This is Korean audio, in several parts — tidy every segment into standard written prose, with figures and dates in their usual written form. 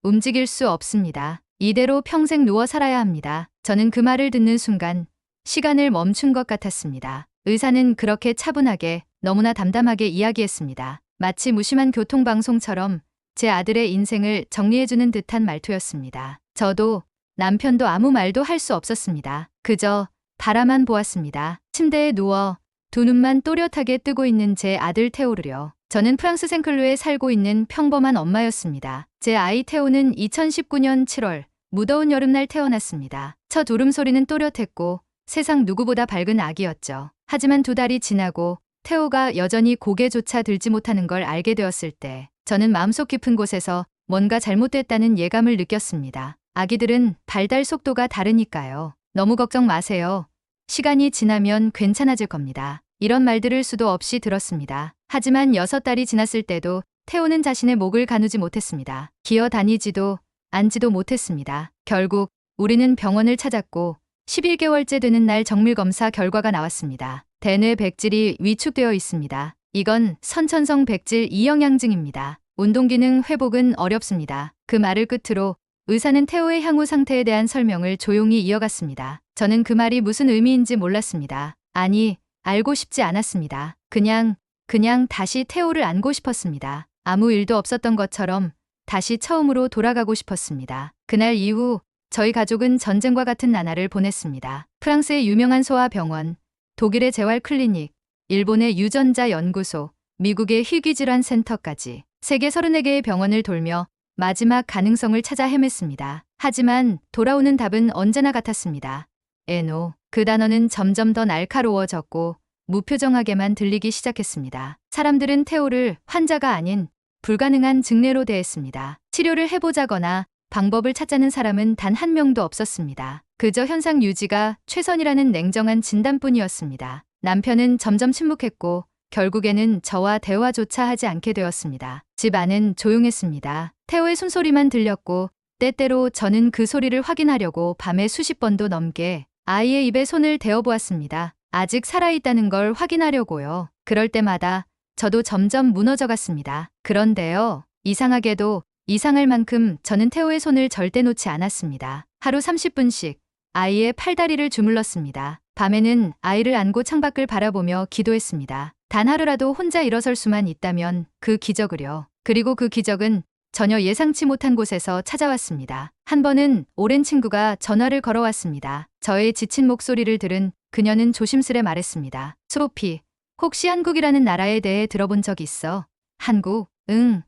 움직일 수 없습니다. 이대로 평생 누워 살아야 합니다. 저는 그 말을 듣는 순간 시간을 멈춘 것 같았습니다. 의사는 그렇게 차분하게 너무나 담담하게 이야기했습니다. 마치 무심한 교통방송처럼 제 아들의 인생을 정리해주는 듯한 말투였습니다. 저도 남편도 아무 말도 할 수 없었습니다. 그저 바라만 보았습니다. 침대에 누워 두 눈만 또렷하게 뜨고 있는 제 아들 테오를요. 저는 프랑스 생클루에 살고 있는 평범한 엄마였습니다. 제 아이 테오는 2019년 7월 무더운 여름날 태어났습니다. 첫 울음소리는 또렷했고 세상 누구보다 밝은 아기였죠. 하지만 2달이 지나고 테오가 여전히 고개조차 들지 못하는 걸 알게 되었을 때 저는 마음속 깊은 곳에서 뭔가 잘못됐다는 예감을 느꼈습니다. 아기들은 발달 속도가 다르니까요. 너무 걱정 마세요. 시간이 지나면 괜찮아질 겁니다. 이런 말들을 수도 없이 들었습니다. 하지만 6달이 지났을 때도 태호는 자신의 목을 가누지 못했습니다. 기어 다니지도 앉지도 못했습니다. 결국 우리는 병원을 찾았고 11개월째 되는 날 정밀검사 결과가 나왔습니다. 대뇌 백질이 위축되어 있습니다. 이건 선천성 백질 2영양증입니다. 운동기능 회복은 어렵습니다. 그 말을 끝으로 의사는 태호의 향후 상태에 대한 설명을 조용히 이어갔습니다. 저는 그 말이 무슨 의미인지 몰랐습니다. 아니, 알고 싶지 않았습니다. 그냥 다시 태호를 안고 싶었습니다. 아무 일도 없었던 것처럼 다시 처음으로 돌아가고 싶었습니다. 그날 이후 저희 가족은 전쟁과 같은 나날을 보냈습니다. 프랑스의 유명한 소아병원, 독일의 재활 클리닉, 일본의 유전자 연구소, 미국의 희귀질환 센터까지 세계 34개의 병원을 돌며 마지막 가능성을 찾아 헤맸습니다. 하지만 돌아오는 답은 언제나 같았습니다. 에노. 그 단어는 점점 더 날카로워졌고 무표정하게만 들리기 시작했습니다. 사람들은 태호를 환자가 아닌 불가능한 증례로 대했습니다. 치료를 해보자거나 방법을 찾자는 사람은 단 한 명도 없었습니다. 그저 현상 유지가 최선이라는 냉정한 진단뿐이었습니다. 남편은 점점 침묵했고 결국에는 저와 대화조차 하지 않게 되었습니다. 집 안은 조용했습니다. 태호의 숨소리만 들렸고 때때로 저는 그 소리를 확인하려고 밤에 수십 번도 넘게 아이의 입에 손을 대어보았습니다. 아직 살아있다는 걸 확인하려고요. 그럴 때마다 저도 점점 무너져갔습니다. 그런데요, 이상하게도 이상할 만큼 저는 태호의 손을 절대 놓지 않았습니다. 하루 30분씩 아이의 팔다리를 주물렀습니다. 밤에는 아이를 안고 창밖을 바라보며 기도했습니다. 단 하루라도 혼자 일어설 수만 있다면 그 기적을요. 그리고 그 기적은 전혀 예상치 못한 곳에서 찾아왔습니다. 한 번은 오랜 친구가 전화를 걸어왔습니다. 저의 지친 목소리를 들은 그녀는 조심스레 말했습니다. 소피, 혹시 한국이라는 나라에 대해 들어본 적 있어? 한국? 응.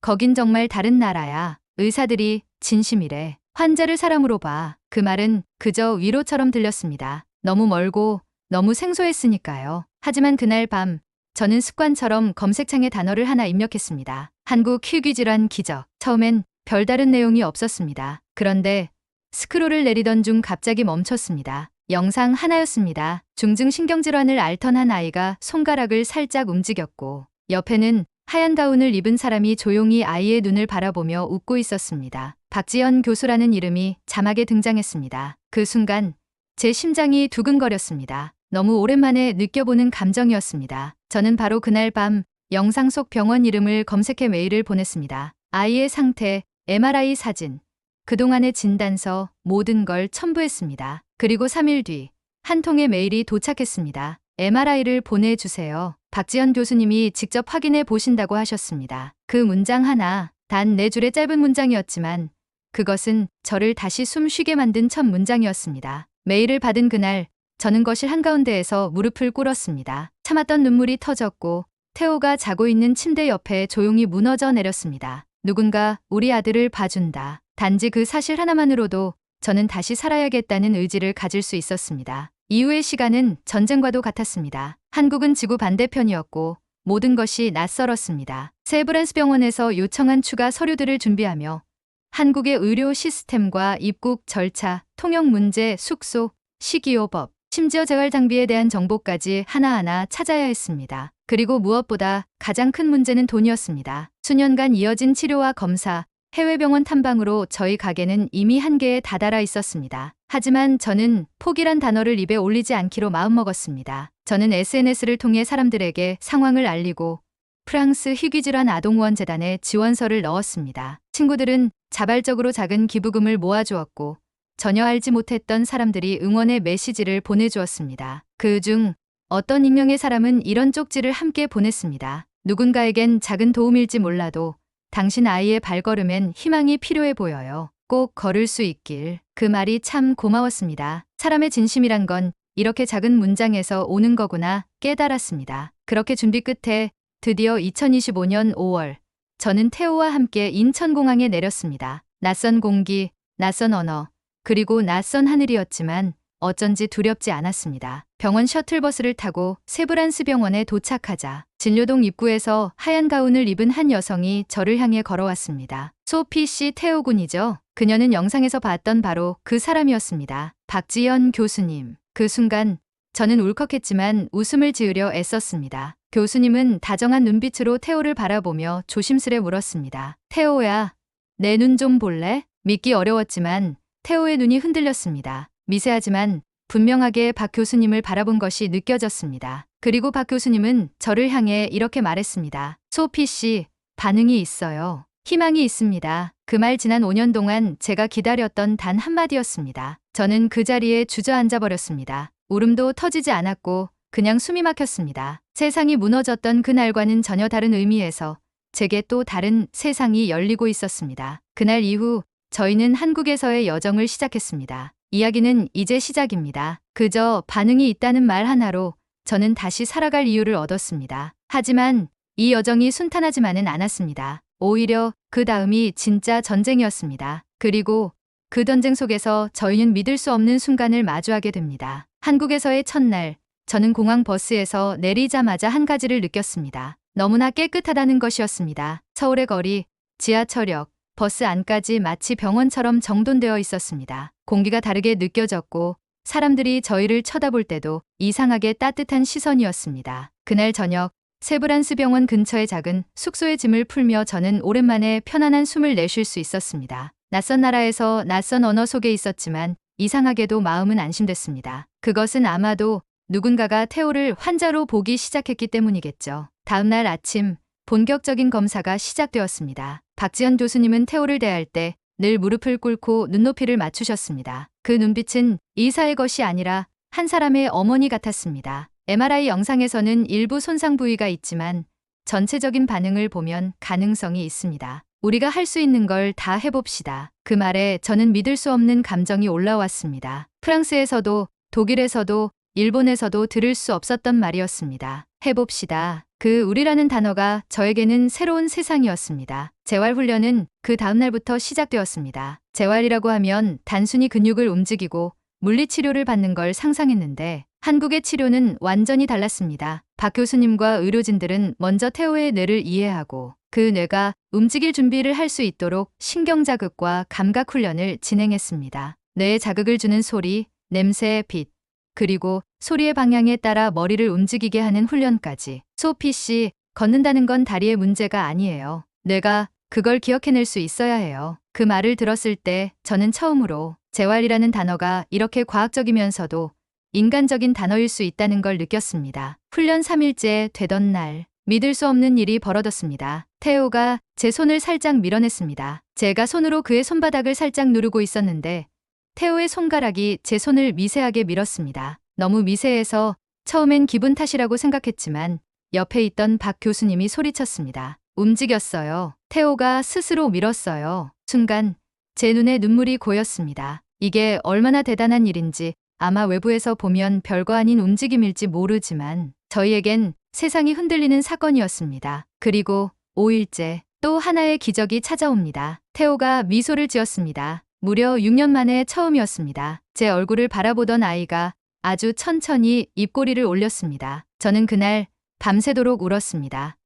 거긴 정말 다른 나라야. 의사들이 진심이래. 환자를 사람으로 봐. 그 말은 그저 위로처럼 들렸습니다. 너무 멀고 너무 생소했으니까요. 하지만 그날 밤 저는 습관처럼 검색창에 단어를 하나 입력했습니다. 한국 희귀질환 기적. 처음엔 별다른 내용이 없었습니다. 그런데 스크롤을 내리던 중 갑자기 멈췄습니다. 영상 하나였습니다. 중증 신경질환을 앓던 한 아이가 손가락을 살짝 움직였고 옆에는 하얀 가운을 입은 사람이 조용히 아이의 눈을 바라보며 웃고 있었습니다. 박지연 교수라는 이름이 자막에 등장했습니다. 그 순간 제 심장이 두근거렸습니다. 너무 오랜만에 느껴보는 감정이었습니다. 저는 바로 그날 밤 영상 속 병원 이름을 검색해 메일을 보냈습니다. 아이의 상태, MRI 사진, 그동안의 진단서, 모든 걸 첨부했습니다. 그리고 3일 뒤 한 통의 메일이 도착했습니다. MRI를 보내주세요. 박지연 교수님이 직접 확인해 보신다고 하셨습니다. 그 문장 하나, 단 4줄의 짧은 문장이었지만 그것은 저를 다시 숨 쉬게 만든 첫 문장이었습니다. 메일을 받은 그날 저는 거실 한가운데에서 무릎을 꿇었습니다. 참았던 눈물이 터졌고 태호가 자고 있는 침대 옆에 조용히 무너져 내렸습니다. 누군가 우리 아들을 봐준다. 단지 그 사실 하나만으로도 저는 다시 살아야겠다는 의지를 가질 수 있었습니다. 이후의 시간은 전쟁과도 같았습니다. 한국은 지구 반대편이었고 모든 것이 낯설었습니다. 세브란스 병원에서 요청한 추가 서류들을 준비하며 한국의 의료 시스템과 입국 절차, 통역 문제, 숙소, 식이요법, 심지어 재활 장비에 대한 정보까지 하나하나 찾아야 했습니다. 그리고 무엇보다 가장 큰 문제는 돈이었습니다. 수년간 이어진 치료와 검사, 해외 병원 탐방으로 저희 가게는 이미 한계에 다다라 있었습니다. 하지만 저는 포기란 단어를 입에 올리지 않기로 마음먹었습니다. 저는 SNS를 통해 사람들에게 상황을 알리고 프랑스 희귀질환 아동후원 재단에 지원서를 넣었습니다. 친구들은 자발적으로 작은 기부금을 모아주었고 전혀 알지 못했던 사람들이 응원의 메시지를 보내주었습니다. 그중 어떤 익명의 사람은 이런 쪽지를 함께 보냈습니다. 누군가에겐 작은 도움일지 몰라도 당신 아이의 발걸음엔 희망이 필요해 보여요. 꼭 걸을 수 있길. 그 말이 참 고마웠습니다. 사람의 진심이란 건 이렇게 작은 문장에서 오는 거구나 깨달았습니다. 그렇게 준비 끝에 드디어 2025년 5월 저는 태호와 함께 인천공항에 내렸습니다. 낯선 공기, 낯선 언어, 그리고 낯선 하늘이었지만 어쩐지 두렵지 않았습니다. 병원 셔틀버스를 타고 세브란스 병원에 도착하자 진료동 입구에서 하얀 가운을 입은 한 여성이 저를 향해 걸어왔습니다. 소피 씨 태호 군이죠? 그녀는 영상에서 봤던 바로 그 사람이었습니다. 박지연 교수님. 그 순간 저는 울컥했지만 웃음을 지으려 애썼습니다. 교수님은 다정한 눈빛으로 태호를 바라보며 조심스레 물었습니다. 태호야, 내 눈 좀 볼래? 믿기 어려웠지만 태호의 눈이 흔들렸습니다. 미세하지만 분명하게 박 교수님을 바라본 것이 느껴졌습니다. 그리고 박 교수님은 저를 향해 이렇게 말했습니다. 소피 씨, 반응이 있어요. 희망이 있습니다. 그 말 지난 5년 동안 제가 기다렸던 단 한마디였습니다. 저는 그 자리에 주저앉아 버렸습니다. 울음도 터지지 않았고 그냥 숨이 막혔습니다. 세상이 무너졌던 그날과는 전혀 다른 의미에서 제게 또 다른 세상이 열리고 있었습니다. 그날 이후 저희는 한국에서의 여정을 시작했습니다. 이야기는 이제 시작입니다. 그저 반응이 있다는 말 하나로 저는 다시 살아갈 이유를 얻었습니다. 하지만 이 여정이 순탄하지만은 않았습니다. 오히려 그 다음이 진짜 전쟁이었습니다. 그리고 그 전쟁 속에서 저희는 믿을 수 없는 순간을 마주하게 됩니다. 한국에서의 첫날, 저는 공항 버스에서 내리자마자 한 가지를 느꼈습니다. 너무나 깨끗하다는 것이었습니다. 서울의 거리, 지하철역, 버스 안까지 마치 병원처럼 정돈되어 있었습니다. 공기가 다르게 느껴졌고 사람들이 저희를 쳐다볼 때도 이상하게 따뜻한 시선이었습니다. 그날 저녁 세브란스 병원 근처의 작은 숙소에 짐을 풀며 저는 오랜만에 편안한 숨을 내쉴 수 있었습니다. 낯선 나라에서 낯선 언어 속에 있었지만 이상하게도 마음은 안심됐습니다. 그것은 아마도 누군가가 태호를 환자로 보기 시작했기 때문이겠죠. 다음 날 아침 본격적인 검사가 시작되었습니다. 박지연 교수님은 태호를 대할 때 늘 무릎을 꿇고 눈높이를 맞추셨습니다. 그 눈빛은 의사의 것이 아니라 한 사람의 어머니 같았습니다. MRI 영상에서는 일부 손상 부위가 있지만 전체적인 반응을 보면 가능성이 있습니다. 우리가 할 수 있는 걸 다 해봅시다. 그 말에 저는 믿을 수 없는 감정이 올라왔습니다. 프랑스에서도 독일에서도 일본에서도 들을 수 없었던 말이었습니다. 해봅시다. 그 우리라는 단어가 저에게는 새로운 세상이었습니다. 재활훈련은 그 다음날부터 시작되었습니다. 재활이라고 하면 단순히 근육을 움직이고 물리치료를 받는 걸 상상했는데 한국의 치료는 완전히 달랐습니다. 박 교수님과 의료진들은 먼저 태호의 뇌를 이해하고 그 뇌가 움직일 준비를 할 수 있도록 신경자극과 감각훈련을 진행했습니다. 뇌에 자극을 주는 소리, 냄새, 빛, 그리고 소리의 방향에 따라 머리를 움직이게 하는 훈련까지. 소피 씨, 걷는다는 건 다리의 문제가 아니에요. 뇌가 그걸 기억해낼 수 있어야 해요. 그 말을 들었을 때 저는 처음으로 재활이라는 단어가 이렇게 과학적이면서도 인간적인 단어일 수 있다는 걸 느꼈습니다. 훈련 3일째 되던 날, 믿을 수 없는 일이 벌어졌습니다. 태호가 제 손을 살짝 밀어냈습니다. 제가 손으로 그의 손바닥을 살짝 누르고 있었는데 태호의 손가락이 제 손을 미세하게 밀었습니다. 너무 미세해서 처음엔 기분 탓이라고 생각했지만 옆에 있던 박 교수님이 소리쳤습니다. 움직였어요. 태호가 스스로 밀었어요. 순간 제 눈에 눈물이 고였습니다. 이게 얼마나 대단한 일인지 아마 외부에서 보면 별거 아닌 움직임일지 모르지만 저희에겐 세상이 흔들리는 사건이었습니다. 그리고 5일째 또 하나의 기적이 찾아옵니다. 태호가 미소를 지었습니다. 무려 6년 만에 처음이었습니다. 제 얼굴을 바라보던 아이가 아주 천천히 입꼬리를 올렸습니다. 저는 그날 밤새도록 울었습니다.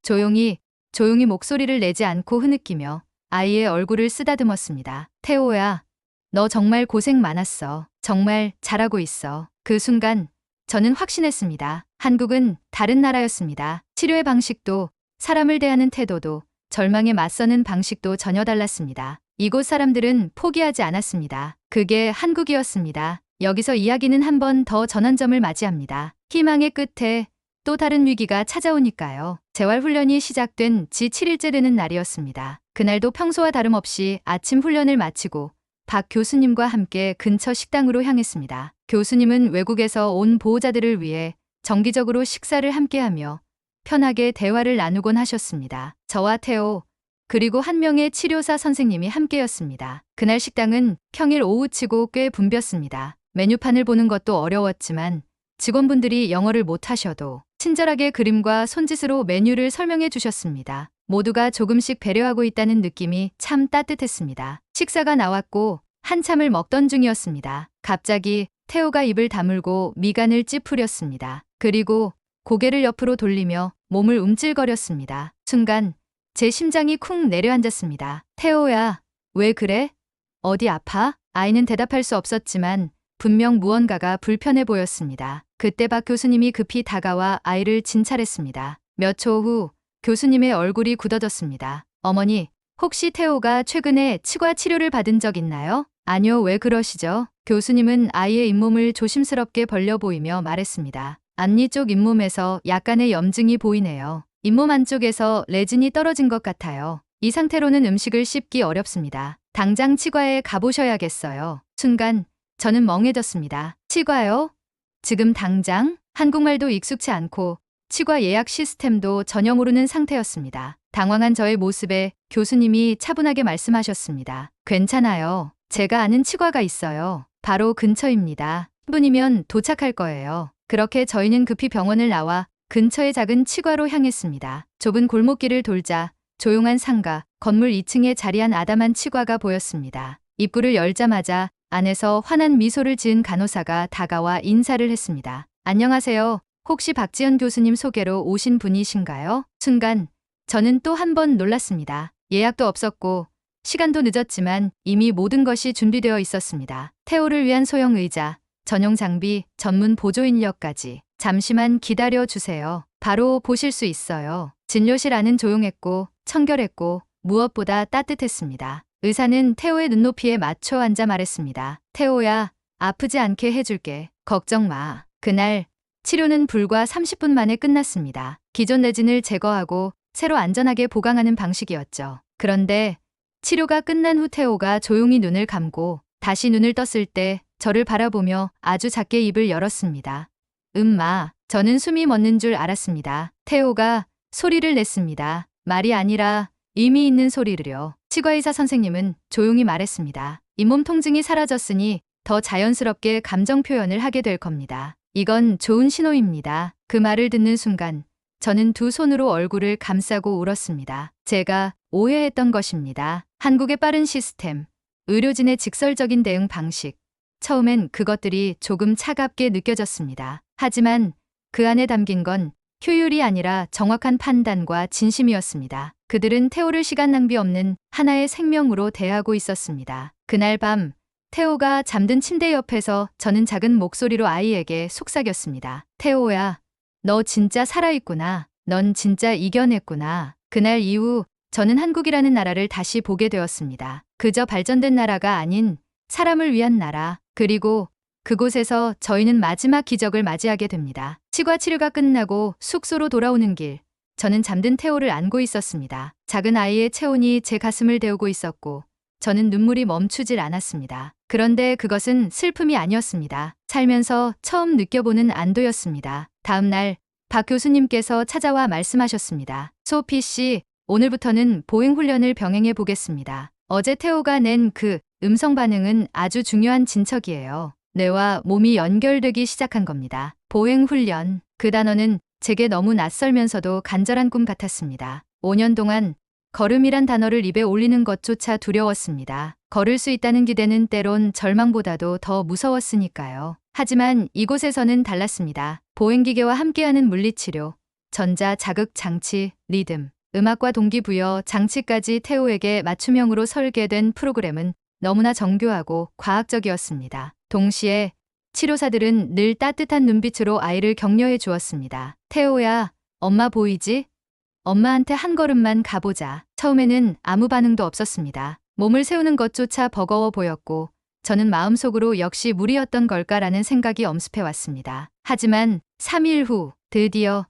조용히 목소리를 내지 않고 흐느끼며 아이의 얼굴을 쓰다듬었습니다. 태호야, 너 정말 고생 많았어. 정말 잘하고 있어. 그 순간 저는 확신했습니다. 한국은 다른 나라였습니다. 치료의 방식도, 사람을 대하는 태도도, 절망에 맞서는 방식도 전혀 달랐습니다. 이곳 사람들은 포기하지 않았습니다. 그게 한국이었습니다. 여기서 이야기는 한 번 더 전환점을 맞이합니다. 희망의 끝에 또 다른 위기가 찾아오니까요. 재활훈련이 시작된 지 7일째 되는 날이었습니다. 그날도 평소와 다름없이 아침 훈련을 마치고 박 교수님과 함께 근처 식당으로 향했습니다. 교수님은 외국에서 온 보호자들을 위해 정기적으로 식사를 함께하며 편하게 대화를 나누곤 하셨습니다. 저와 태호, 그리고 한 명의 치료사 선생님이 함께였습니다. 그날 식당은 평일 오후치고 꽤 붐볐습니다. 메뉴판을 보는 것도 어려웠지만 직원분들이 영어를 못하셔도 친절하게 그림과 손짓으로 메뉴를 설명해 주셨습니다. 모두가 조금씩 배려하고 있다는 느낌이 참 따뜻했습니다. 식사가 나왔고 한참을 먹던 중이었습니다. 갑자기 태호가 입을 다물고 미간을 찌푸렸습니다. 그리고 고개를 옆으로 돌리며 몸을 움찔거렸습니다. 순간 제 심장이 쿵 내려앉았습니다. 태호야, 왜 그래? 어디 아파? 아이는 대답할 수 없었지만 분명 무언가가 불편해 보였습니다. 그때 박 교수님이 급히 다가와 아이를 진찰했습니다. 몇 초 후 교수님의 얼굴이 굳어졌습니다. 어머니, 혹시 태호가 최근에 치과 치료를 받은 적 있나요? 아니요, 왜 그러시죠? 교수님은 아이의 잇몸을 조심스럽게 벌려 보이며 말했습니다. 앞니 쪽 잇몸에서 약간의 염증이 보이네요. 잇몸 안쪽에서 레진이 떨어진 것 같아요. 이 상태로는 음식을 씹기 어렵습니다. 당장 치과에 가보셔야겠어요. 순간 저는 멍해졌습니다. 치과요? 지금 당장? 한국말도 익숙치 않고 치과 예약 시스템도 전혀 모르는 상태였습니다. 당황한 저의 모습에 교수님이 차분하게 말씀하셨습니다. 괜찮아요. 제가 아는 치과가 있어요. 바로 근처입니다. 10분이면 도착할 거예요. 그렇게 저희는 급히 병원을 나와 근처의 작은 치과로 향했습니다. 좁은 골목길을 돌자 조용한 상가, 건물 2층에 자리한 아담한 치과가 보였습니다. 입구를 열자마자 안에서 환한 미소를 지은 간호사가 다가와 인사를 했습니다. 안녕하세요. 혹시 박지연 교수님 소개로 오신 분이신가요? 순간 저는 또 한 번 놀랐습니다. 예약도 없었고 시간도 늦었지만 이미 모든 것이 준비되어 있었습니다. 태호를 위한 소형 의자, 전용 장비, 전문 보조 인력까지. 잠시만 기다려 주세요. 바로 보실 수 있어요. 진료실 안은 조용했고 청결했고 무엇보다 따뜻했습니다. 의사는 태호의 눈높이에 맞춰 앉아 말했습니다. 태호야, 아프지 않게 해줄게. 걱정 마. 그날 치료는 불과 30분 만에 끝났습니다. 기존 레진을 제거하고 새로 안전하게 보강하는 방식이었죠. 그런데 치료가 끝난 후 태호가 조용히 눈을 감고 다시 눈을 떴을 때 저를 바라보며 아주 작게 입을 열었습니다. 저는 숨이 멎는 줄 알았습니다. 태호가 소리를 냈습니다. 말이 아니라 의미 있는 소리를요. 치과의사 선생님은 조용히 말했습니다. 잇몸 통증이 사라졌으니 더 자연스럽게 감정 표현을 하게 될 겁니다. 이건 좋은 신호입니다. 그 말을 듣는 순간 저는 두 손으로 얼굴을 감싸고 울었습니다. 제가 오해했던 것입니다. 한국의 빠른 시스템, 의료진의 직설적인 대응 방식. 처음엔 그것들이 조금 차갑게 느껴졌습니다. 하지만 그 안에 담긴 건 효율이 아니라 정확한 판단과 진심이었습니다. 그들은 태호를 시간 낭비 없는 하나의 생명으로 대하고 있었습니다. 그날 밤 태호가 잠든 침대 옆에서 저는 작은 목소리로 아이에게 속삭였습니다. 태호야, 너 진짜 살아있구나. 넌 진짜 이겨냈구나. 그날 이후 저는 한국이라는 나라를 다시 보게 되었습니다. 그저 발전된 나라가 아닌 사람을 위한 나라. 그리고 그곳에서 저희는 마지막 기적을 맞이하게 됩니다. 치과 치료가 끝나고 숙소로 돌아오는 길, 저는 잠든 태호를 안고 있었습니다. 작은 아이의 체온이 제 가슴을 데우고 있었고 저는 눈물이 멈추질 않았습니다. 그런데 그것은 슬픔이 아니었습니다. 살면서 처음 느껴보는 안도였습니다. 다음 날 박 교수님께서 찾아와 말씀하셨습니다. 소피 씨, 오늘부터는 보행 훈련을 병행해 보겠습니다. 어제 태호가 낸 그 음성 반응은 아주 중요한 진척이에요. 뇌와 몸이 연결되기 시작한 겁니다. 보행 훈련. 그 단어는 제게 너무 낯설면서도 간절한 꿈 같았습니다. 5년 동안 걸음이란 단어를 입에 올리는 것조차 두려웠습니다. 걸을 수 있다는 기대는 때론 절망보다도 더 무서웠으니까요. 하지만 이곳에서는 달랐습니다. 보행기계와 함께하는 물리치료, 전자 자극 장치, 리듬, 음악과 동기부여 장치까지 태호에게 맞춤형으로 설계된 프로그램은 너무나 정교하고 과학적이었습니다. 동시에 치료사들은 늘 따뜻한 눈빛으로 아이를 격려해 주었습니다. 태호야, 엄마 보이지? 엄마한테 한 걸음만 가보자. 처음에는 아무 반응도 없었습니다. 몸을 세우는 것조차 버거워 보였고 저는 마음속으로 역시 무리였던 걸까라는 생각이 엄습해 왔습니다. 하지만 3일 후 드디어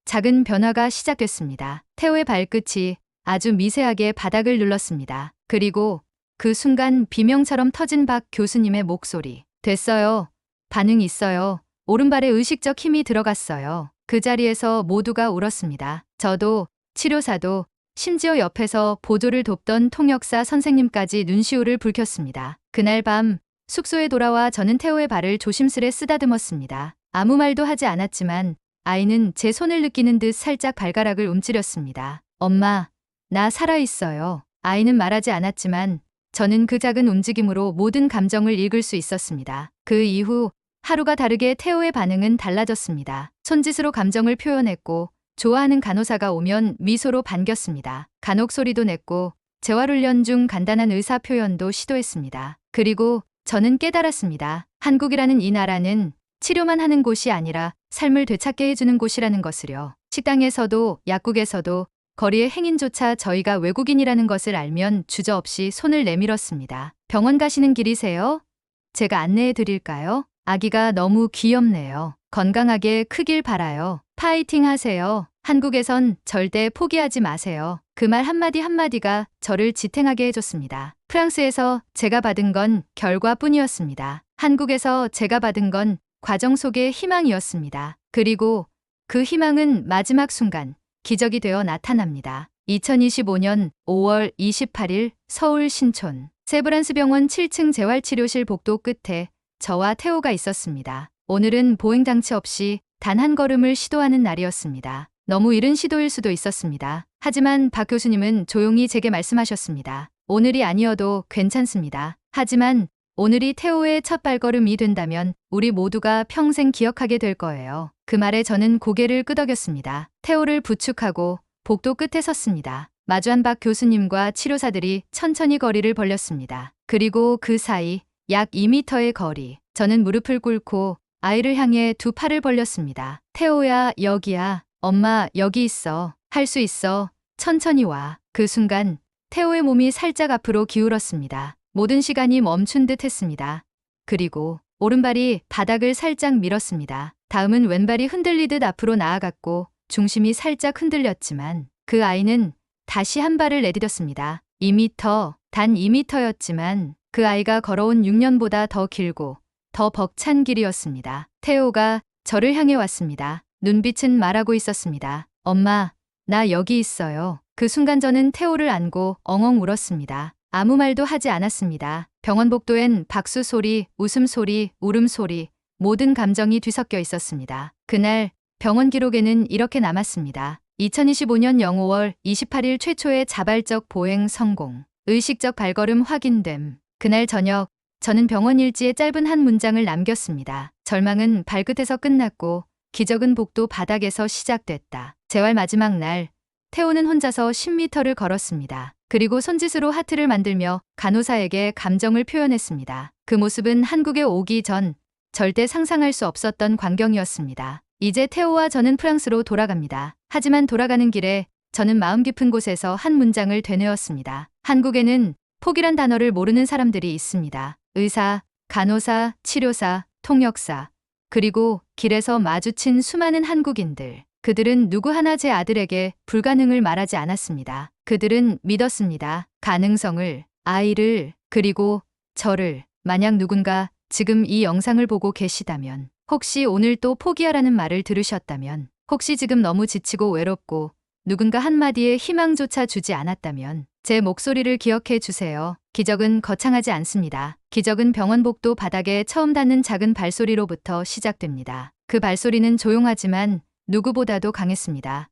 작은 변화가 시작됐습니다. 태호의 발끝이 아주 미세하게 바닥을 눌렀습니다. 그리고 그 순간 비명처럼 터진 박 교수님의 목소리. 됐어요. 반응 있어요. 오른발에 의식적 힘이 들어갔어요. 그 자리에서 모두가 울었습니다. 저도, 치료사도, 심지어 옆에서 보조를 돕던 통역사 선생님까지 눈시울을 붉혔습니다. 그날 밤 숙소에 돌아와 저는 태호의 발을 조심스레 쓰다듬었습니다. 아무 말도 하지 않았지만 아이는 제 손을 느끼는 듯 살짝 발가락을 움츠렸습니다. 엄마, 나 살아있어요. 아이는 말하지 않았지만 저는 그 작은 움직임으로 모든 감정을 읽을 수 있었습니다. 그 이후 하루가 다르게 태호의 반응은 달라졌습니다. 손짓으로 감정을 표현했고 좋아하는 간호사가 오면 미소로 반겼습니다. 간혹 소리도 냈고 재활훈련 중 간단한 의사 표현도 시도했습니다. 그리고 저는 깨달았습니다. 한국이라는 이 나라는 치료만 하는 곳이 아니라 삶을 되찾게 해주는 곳이라는 것을요. 식당에서도 약국에서도 거리의 행인조차 저희가 외국인이라는 것을 알면 주저없이 손을 내밀었습니다. 병원 가시는 길이세요? 제가 안내해 드릴까요? 아기가 너무 귀엽네요. 건강하게 크길 바라요. 파이팅 하세요. 한국에선 절대 포기하지 마세요. 그 말 한마디 한마디가 저를 지탱하게 해줬습니다. 프랑스에서 제가 받은 건 결과뿐이었습니다. 한국에서 제가 받은 건 과정 속의 희망이었습니다. 그리고 그 희망은 마지막 순간 기적이 되어 나타납니다. 2025년 5월 28일 서울 신촌 세브란스 병원 7층 재활치료실 복도 끝에 저와 태호가 있었습니다. 오늘은 보행장치 없이 단 한 걸음을 시도하는 날이었습니다. 너무 이른 시도일 수도 있었습니다. 하지만 박 교수님은 조용히 제게 말씀하셨습니다. 오늘이 아니어도 괜찮습니다. 하지만 오늘이 태호의 첫 발걸음이 된다면 우리 모두가 평생 기억하게 될 거예요. 그 말에 저는 고개를 끄덕였습니다. 태호를 부축하고 복도 끝에 섰습니다. 마주한 박 교수님과 치료사들이 천천히 거리를 벌렸습니다. 그리고 그 사이 약 2m의 거리. 저는 무릎을 꿇고 아이를 향해 두 팔을 벌렸습니다. 태호야, 여기야. 엄마, 여기 있어. 할 수 있어. 천천히 와. 그 순간 태호의 몸이 살짝 앞으로 기울었습니다. 모든 시간이 멈춘 듯 했습니다. 그리고 오른발이 바닥을 살짝 밀었습니다. 다음은 왼발이 흔들리듯 앞으로 나아갔고 중심이 살짝 흔들렸지만 그 아이는 다시 한 발을 내디뎠습니다. 2m, 단 2m였지만 그 아이가 걸어온 6년보다 더 길고 더 벅찬 길이었습니다. 태호가 저를 향해 왔습니다. 눈빛은 말하고 있었습니다. 엄마, 나 여기 있어요. 그 순간 저는 태호를 안고 엉엉 울었습니다. 아무 말도 하지 않았습니다. 병원 복도엔 박수 소리, 웃음 소리, 울음 소리, 모든 감정이 뒤섞여 있었습니다. 그날 병원 기록에는 이렇게 남았습니다. 2025년 05월 28일 최초의 자발적 보행 성공. 의식적 발걸음 확인됨. 그날 저녁 저는 병원 일지에 짧은 한 문장을 남겼습니다. 절망은 발끝에서 끝났고 기적은 복도 바닥에서 시작됐다. 재활 마지막 날 태호는 혼자서 10m를 걸었습니다. 그리고 손짓으로 하트를 만들며 간호사에게 감정을 표현했습니다. 그 모습은 한국에 오기 전 절대 상상할 수 없었던 광경이었습니다. 이제 태호와 저는 프랑스로 돌아갑니다. 하지만 돌아가는 길에 저는 마음 깊은 곳에서 한 문장을 되뇌었습니다. 한국에는 포기란 단어를 모르는 사람들이 있습니다. 의사, 간호사, 치료사, 통역사, 그리고 길에서 마주친 수많은 한국인들. 그들은 누구 하나 제 아들에게 불가능을 말하지 않았습니다. 그들은 믿었습니다. 가능성을, 아이를, 그리고 저를. 만약 누군가 지금 이 영상을 보고 계시다면, 혹시 오늘 또 포기하라는 말을 들으셨다면, 혹시 지금 너무 지치고 외롭고 누군가 한마디의 희망조차 주지 않았다면 제 목소리를 기억해 주세요. 기적은 거창하지 않습니다. 기적은 병원 복도 바닥에 처음 닿는 작은 발소리로부터 시작됩니다. 그 발소리는 조용하지만 누구보다도 강했습니다.